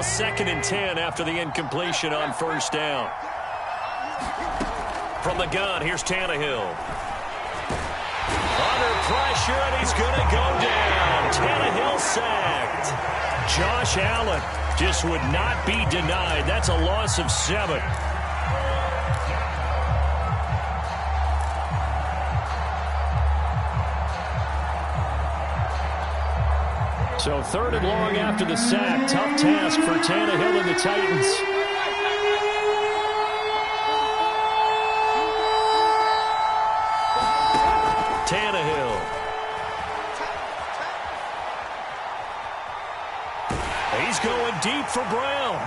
now 2nd and 10 after the incompletion on first down. From the gun, here's Tannehill. Under pressure, and he's going to go down. Tannehill sacked. Josh Allen just would not be denied. That's a loss of 7. So 3rd and long after the sack. Tough task for Tannehill and the Titans. Tannehill. He's going deep for Brown.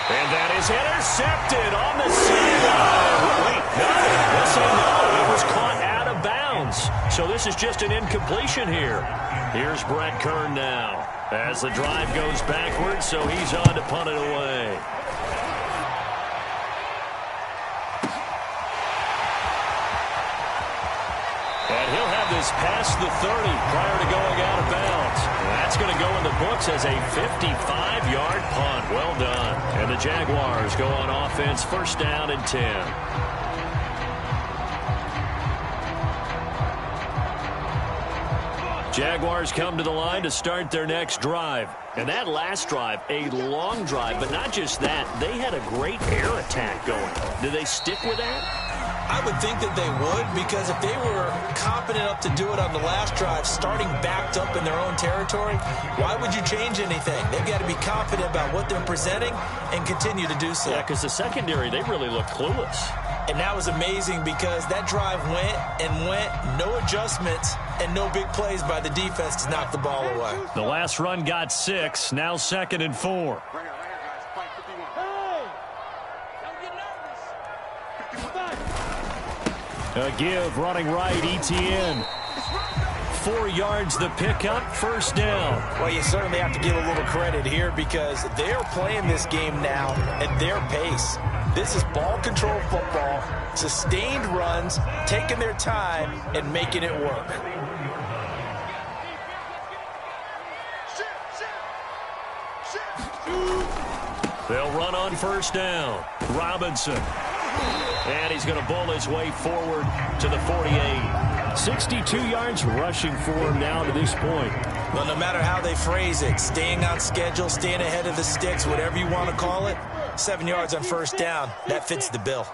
And that is intercepted on the sideline. Wait, no. Let's say no. It was caught out of bounds. So this is just an incompletion here. Here's Brett Kern now as the drive goes backwards, so he's on to punt it away. And he'll have this past the 30 prior to going out of bounds. And that's going to go in the books as a 55-yard punt. Well done. And the Jaguars go on offense, 1st down and 10. Jaguars come to the line to start their next drive. And that last drive, a long drive, but not just that. They had a great air attack going. Do they stick with that? I would think that they would, because if they were confident enough to do it on the last drive, starting backed up in their own territory, why would you change anything? They've got to be confident about what they're presenting and continue to do so. Yeah, because the secondary, they really look clueless. And that was amazing because that drive went and went, no adjustments, and no big plays by the defense to knock the ball away. The last run got 6, now 2nd and 4. A give, running right, ETN. 4 yards the pickup, 1st down. Well, you certainly have to give a little credit here because they're playing this game now at their pace. This is ball control football, sustained runs, taking their time, and making it work. They'll run on 1st down. Robinson. And he's going to bowl his way forward to the 48. 62 yards rushing for him now to this point. Well, no matter how they phrase it, staying on schedule, staying ahead of the sticks, whatever you want to call it, 7 yards on 1st down, that fits the bill.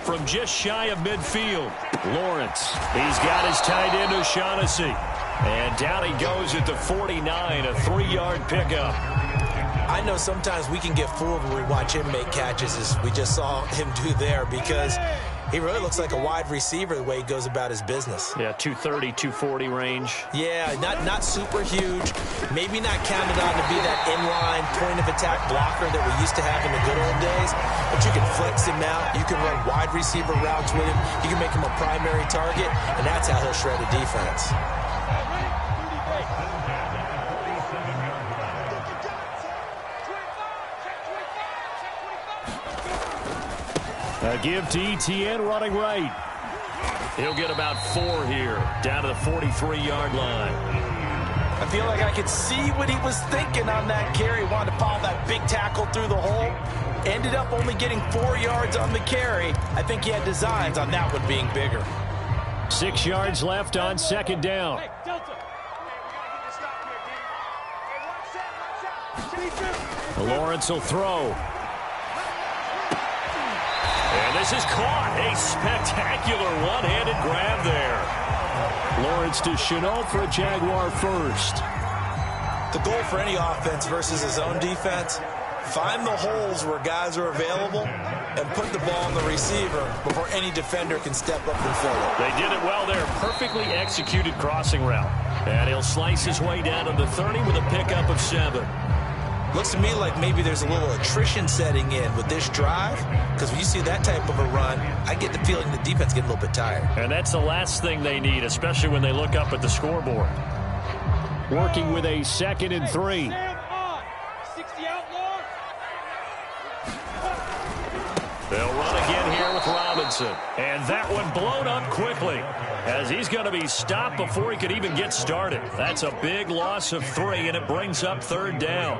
From just shy of midfield, Lawrence. He's got his tight end O'Shaughnessy. And down he goes at the 49, a 3-yard pickup. I know sometimes we can get fooled when we watch him make catches, as we just saw him do there, because he really looks like a wide receiver the way he goes about his business. Yeah, 230, 240 range. Yeah, not super huge. Maybe not counted on to be that inline point-of-attack blocker that we used to have in the good old days. But you can flex him out. You can run wide receiver routes with him. You can make him a primary target, and that's how he'll shred a defense. A give to ETN running right. He'll get about 4 here, down to the 43-yard line. I feel like I could see what he was thinking on that carry. Wanted to follow that big tackle through the hole. Ended up only getting 4 yards on the carry. I think he had designs on that one being bigger. 6 yards left on 2nd down. Lawrence will throw. And this is caught. A spectacular one-handed grab there. Lawrence to Chenault for a Jaguar first. The goal for any offense versus his own defense, find the holes where guys are available and put the ball on the receiver before any defender can step up and fill it. They did it well there. Perfectly executed crossing route. And he'll slice his way down to the 30 with a pickup of 7. Looks to me like maybe there's a little attrition setting in with this drive, because when you see that type of a run, I get the feeling the defense gets a little bit tired. And that's the last thing they need, especially when they look up at the scoreboard. Working with a 2nd and 3. They'll run again here with Robinson. And that one blown up quickly, as he's going to be stopped before he could even get started. That's a big loss of 3, and it brings up 3rd down.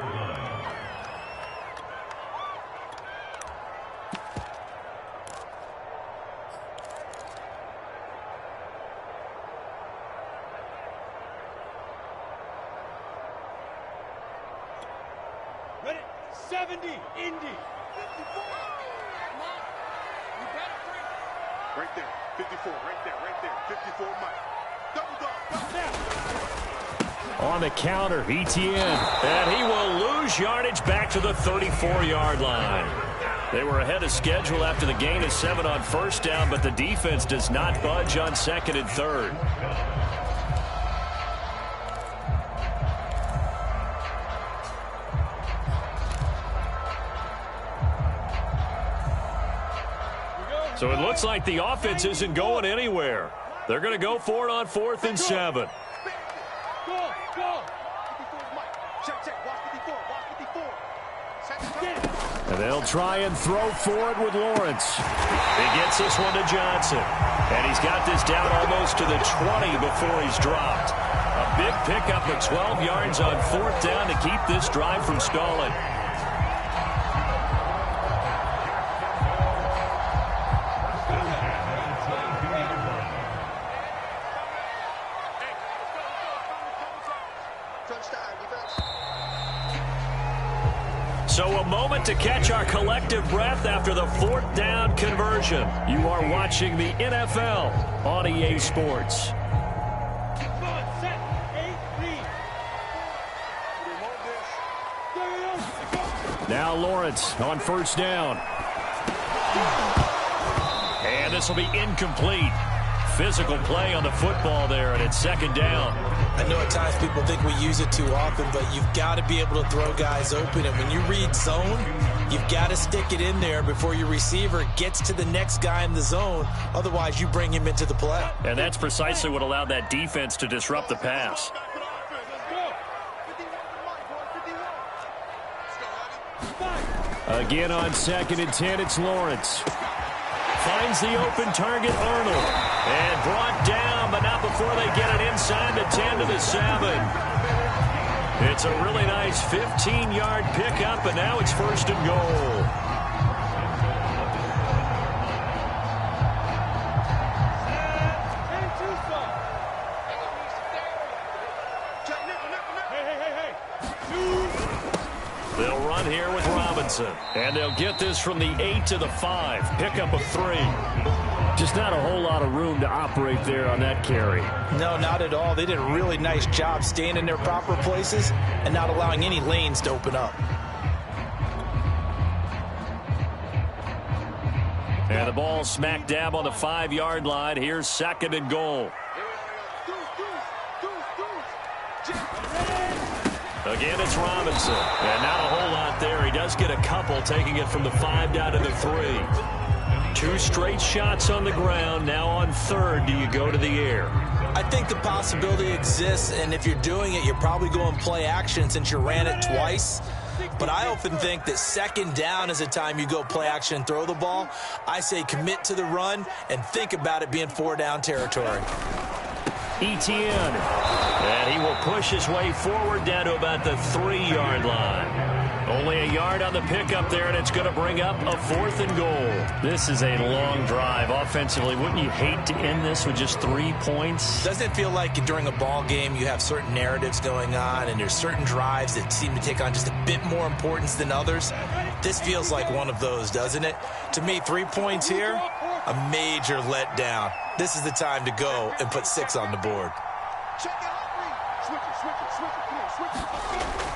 Ready? 70, Indy. Right there, 54, right there, 54, Mike. Double dog. On the counter, Etienne. And he will lose yardage back to the 34-yard line. They were ahead of schedule after the gain of 7 on 1st down, but the defense does not budge on 2nd and 3rd. So it looks like the offense isn't going anywhere. They're going to go for it on 4th and 7. Go, go. And they'll try and throw for it with Lawrence. He gets this one to Johnson. And he's got this down almost to the 20 before he's dropped. A big pickup of 12 yards on 4th down to keep this drive from stalling. So a moment to catch our collective breath after the 4th down conversion. You are watching the NFL on EA Sports. Now Lawrence on 1st down. And this will be incomplete. Physical play on the football there, and it's 2nd down. I know at times people think we use it too often, but you've got to be able to throw guys open. And when you read zone, you've got to stick it in there before your receiver gets to the next guy in the zone. Otherwise, you bring him into the play. And that's precisely what allowed that defense to disrupt the pass. Again on 2nd and 10, it's Lawrence. Finds the open target, Arnold. And brought down, but not before they get it inside the 10 to the 7. It's a really nice 15-yard pickup, and now it's 1st and goal. They'll run here with Robinson. And they'll get this from the 8 to the 5. Pickup of 3. Just not a whole lot of room to operate there on that carry. No, not at all. They did a really nice job staying in their proper places and not allowing any lanes to open up. And the ball smack dab on the 5-yard line. Here's 2nd and goal. Again, it's Robinson. And not a whole lot there. He does get a couple, taking it from the 5 down to the 3. 2 straight shots on the ground. Now on 3rd, do you go to the air? I think the possibility exists, and if you're doing it, you're probably going play action since you ran it twice. But I often think that 2nd down is a time you go play action and throw the ball. I say commit to the run and think about it being 4-down territory. Etienne. And he will push his way forward down to about the 3-yard line. Only a yard on the pickup there, and it's going to bring up a 4th and goal. This is a long drive offensively. Wouldn't you hate to end this with just 3 points? Doesn't it feel like during a ball game you have certain narratives going on and there's certain drives that seem to take on just a bit more importance than others? This feels like one of those, doesn't it? To me, 3 points here, a major letdown. This is the time to go and put 6 on the board.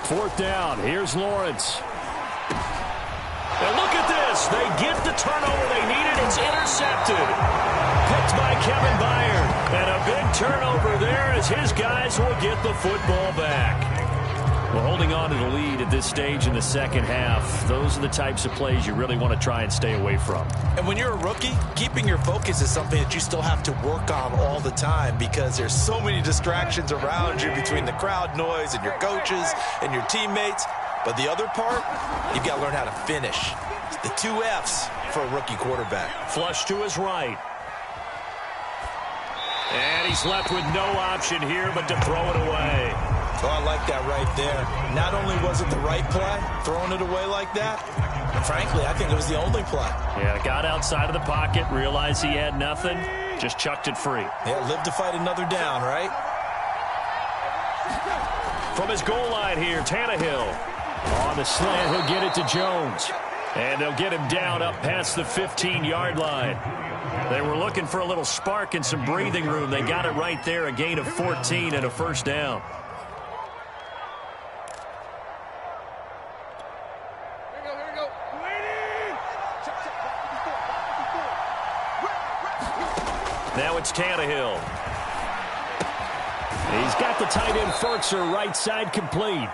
4th down. Here's Lawrence. And look at this. They get the turnover they needed. It's intercepted. Picked by Kevin Byard. And a big turnover there as his guys will get the football back. Well, holding on to the lead at this stage in the 2nd half, those are the types of plays you really want to try and stay away from. And when you're a rookie, keeping your focus is something that you still have to work on all the time because there's so many distractions around you between the crowd noise and your coaches and your teammates. But the other part, you've got to learn how to finish. The 2 F's, for a rookie quarterback. Flush to his right. And he's left with no option here but to throw it away. Oh, I like that right there. Not only was it the right play, throwing it away like that, but frankly, I think it was the only play. Yeah, got outside of the pocket, realized he had nothing, just chucked it free. Yeah, live to fight another down, right? From his goal line here, Tannehill. On the slant, he'll get it to Jones. And they'll get him down up past the 15-yard line. They were looking for a little spark and some breathing room. They got it right there, a gain of 14 and a first down. Now it's Tannehill. He's got the tight end Fertzer right side complete.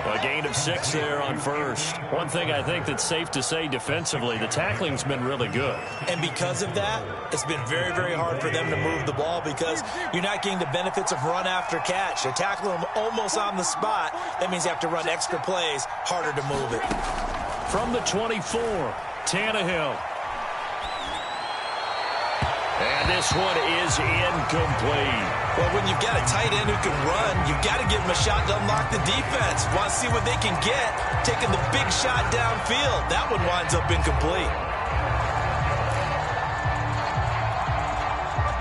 A gain of 6 there on first. One thing I think that's safe to say defensively, the tackling's been really good. And because of that, it's been very, very hard for them to move the ball because you're not getting the benefits of run after catch. They tackle them almost on the spot. That means you have to run extra plays, harder to move it. From the 24, Tannehill. And this one is incomplete. Well, when you've got a tight end who can run, you've got to give him a shot to unlock the defense. Want to see what they can get, taking the big shot downfield. That one winds up incomplete.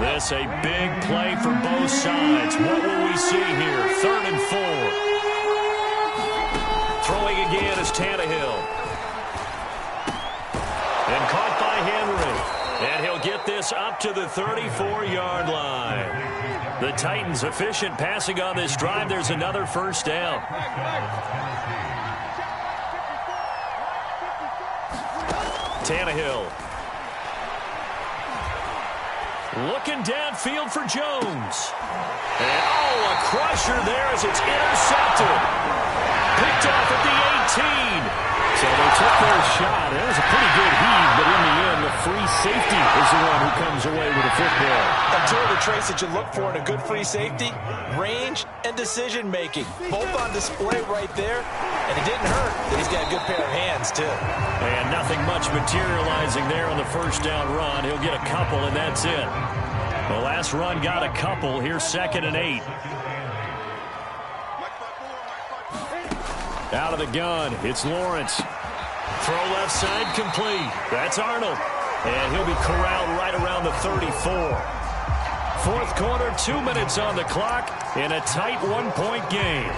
This a big play for both sides. What will we see here? 3rd and 4. Throwing again is Tannehill. And caught by Henry. And he'll get this up to the 34-yard line. The Titans efficient passing on this drive. There's another first down. Tannehill. Looking downfield for Jones. And, oh, a crusher there as it's intercepted. Picked off at the 18. So they took their shot. It was a pretty good heave, but in the end, the free safety is the one who comes away with the football. A tool of the traits that you look for in a good free safety, range and decision-making. Both on display right there, and it didn't hurt that he's got a good pair of hands, too. And nothing much materializing there on the first down run. He'll get a couple, and that's it. The last run got a couple. Here's 2nd and 8. Out of the gun, it's Lawrence. Throw left side complete. That's Arnold. And he'll be corralled right around the 34. 4th quarter, 2 minutes on the clock in a tight 1-point game.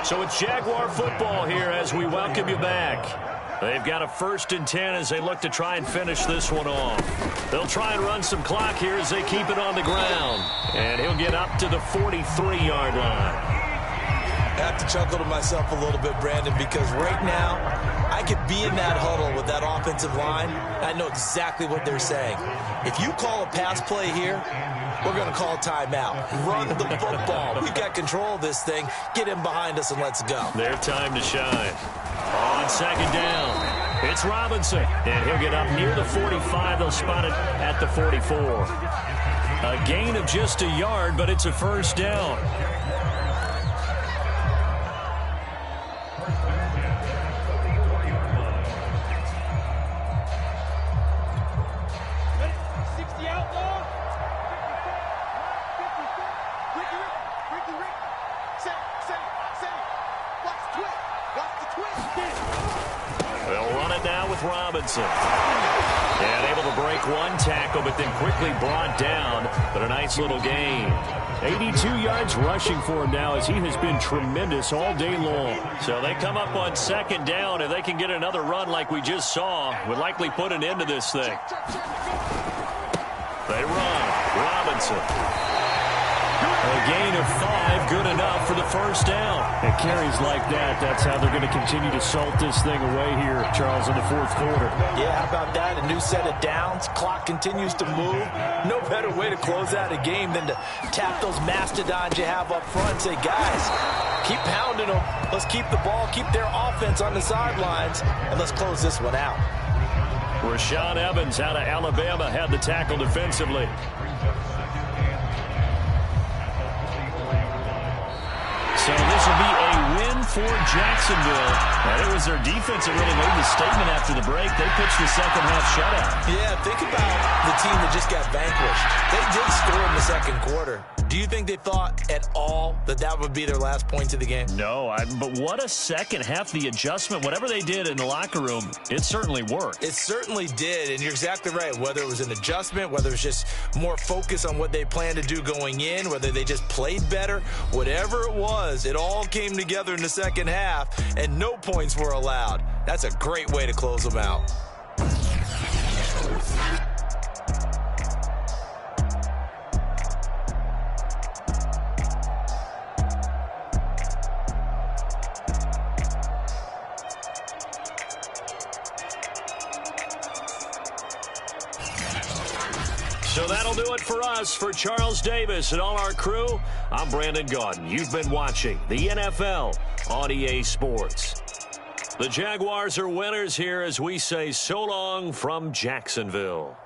So it's Jaguar football here as we welcome you back. They've got a 1st and 10 as they look to try and finish this one off. They'll try and run some clock here as they keep it on the ground. And he'll get up to the 43-yard line. I have to chuckle to myself a little bit, Brandon, because right now I could be in that huddle with that offensive line. I know exactly what they're saying. If you call a pass play here, we're going to call timeout. Run the football. We've got control of this thing. Get him behind us and let's go. Their time to shine. On 2nd down, it's Robinson. And he'll get up near the 45. They'll spot it at the 44. A gain of just a yard, but it's a first down. Robinson. And able to break one tackle, but then quickly brought down. But a nice little gain. 82 yards rushing for him now as he has been tremendous all day long. So they come up on 2nd down. If they can get another run like we just saw, would likely put an end to this thing. They run. Robinson. A gain of 5, good enough for the first down. And carries like that, that's how they're going to continue to salt this thing away here, Charles, in the 4th quarter. Yeah, how about that? A new set of downs. Clock continues to move. No better way to close out a game than to tap those mastodons you have up front. Say, guys, keep pounding them. Let's keep the ball, keep their offense on the sidelines, and let's close this one out. Rashaan Evans out of Alabama had the tackle defensively. So this will be a win for Jacksonville. And it was their defense that really made the statement after the break. They pitched the second half shutout. Yeah, think about the team that just got vanquished. They did score in the second quarter. Do you think they thought at all that that would be their last point of the game? No, but what a second half. The adjustment, whatever they did in the locker room, it certainly worked. It certainly did, and you're exactly right. Whether it was an adjustment, whether it was just more focus on what they planned to do going in, whether they just played better, whatever it was, it all came together in the second half, and no points were allowed. That's a great way to close them out. So that'll do it for us. For Charles Davis and all our crew, I'm Brandon Gaudin. You've been watching the NFL on EA Sports. The Jaguars are winners here as we say so long from Jacksonville.